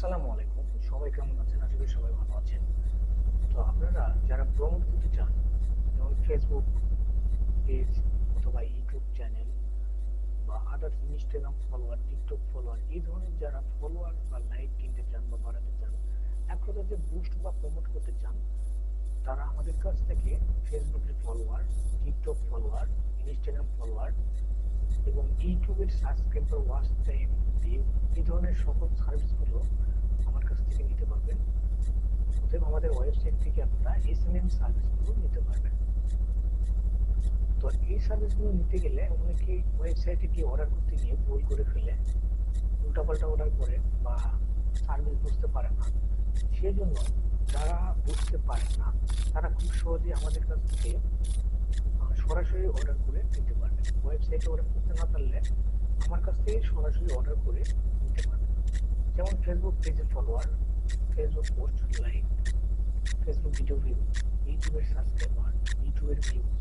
আসসালামু আলাইকুম। সবাই কেমন আছেন? আশা করি সবাই ভালো আছেন। তো আপনারা যারা প্রমোট করতে চান, যেমন ফেসবুক পেজ অথবা ইউটিউব চ্যানেল বা others Instagram follower, TikTok follower, এই ধরনের যারা ফলোয়ার বা লাইক কিনতে চান বা বাড়াতে চান, এক কথা যে বুস্ট বা প্রমোট করতে চান, তারা আমাদের কাছ থেকে ফেসবুকের follower, TikTok follower, Instagram follower এবং ইউটিউবের সাবস্ক্রাইবার, ওয়াচ টাইম, ভিউ, এই ধরনের সকল সার্ভিসগুলো আমার কাছ থেকে নিতে পারবেন। অতএব আমাদের ওয়েবসাইট থেকে আপনারা এসএমএম সার্ভিসগুলো নিতে পারবেন। তো এই সার্ভিসগুলো নিতে গেলে অনেকে ওয়েবসাইটে গিয়ে অর্ডার করতে গিয়ে ভুল করে ফেলে, উল্টাপাল্টা অর্ডার করে বা সার্ভিস বুঝতে পারে না। সেজন্য যারা বুঝতে পারে না তারা খুব সহজে আমাদের কাছ থেকে সরাসরি অর্ডার করে নিতে পারবেন। ওয়েবসাইটে অর্ডার করতে না পারলে আমার কাছ থেকে সরাসরি অর্ডার করে নিতে পারবেন। যেমন ফেসবুক পেজের follower, Facebook post like, Facebook video view, ইউটিউবের সাবস্ক্রাইবার, ইউটিউবের ভিউজ,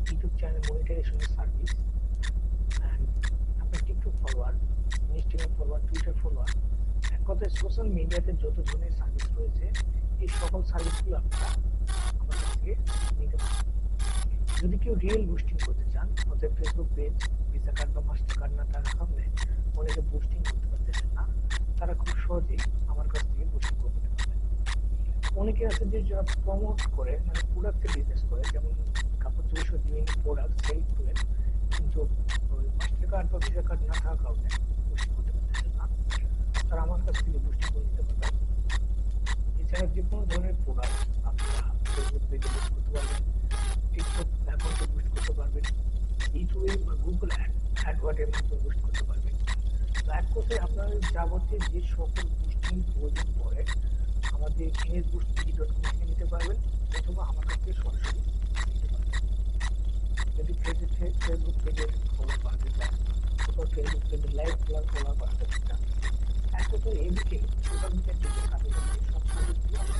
ইউটিউব চ্যানেল মনিটাইজেশনের সার্ভিস, অ্যান্ড আপনার TikTok follower, Instagram follower, Twitter follower, এক কথায় সোশ্যাল মিডিয়াতে যত ধরনের সার্ভিস রয়েছে, এই সকল সার্ভিসগুলো আপনারা আমার কাছ থেকে নিতে পারেন। যদি কেউ রিয়েল বুস্টিং করতে চান, অর্থাৎ ফেসবুক পেজ, ভিসা কার্ড বা মাস্টার কার্ড না থাকার কারণে অনেকে বুস্টিং করতে পারতেছেন না, তারা খুব সহজেই আমার কাছ থেকে বুস্টিং করতে পারবেন। অনেকে আছে যে যারা প্রমোট করে, মানে প্রোডাক্টের বিজনেস করে, যেমন কাপড় চোপড় বিভিন্ন প্রোডাক্ট সেল করে, কিন্তু মাস্টার কার্ড বা ভিসা কার্ড না থাকার কারণে বুস্টিং করতে পারতেছেন না, তারা আমার কাছ থেকে বুস্টিং করে নিতে পারবেন। এছাড়া যে কোনো ধরনের প্রোডাক্ট আপনারা ফেসবুক পেজে বুস্ট করতে পারবেন, টিকটক অ্যাকাউন্টে বুস্ট করতে পারবেন, ইউটিউবে বা গুগল অ্যাডওয়ার্ডের মাধ্যমে বুস্ট করতে পারবেন। তো এক কথায় আপনার যাবতীয় যে সকল বুস্টিং প্রয়োজন পড়ে আমাদের busboost.com থেকে নিতে পারবেন, অথবা আমার কাছ থেকে সরাসরি নিতে পারবেন। যদি ফেসবুক পেজের ফলো বাড়াতে চান, অথবা ফেসবুক পেজের লাইভ ফলোয়ার বাড়াতে চান, এক কথায় এদিকে সোশ্যাল মিডিয়া থেকে কাজে লাগিয়ে সব সার্ভিসগুলো আমরা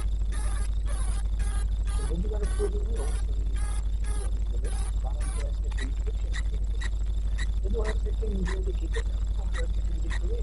যদি কারো প্রয়োজন হয় অবশ্যই যোগাযোগ করবেন বা আমাদের ওয়েবসাইট ভিজিট করে সেখান থেকে নিতে পারেন। যদি ওয়েবসাইটে নিজে নিজে কিনতে চান, তাহলে ওয়েবসাইটে ভিজিট করে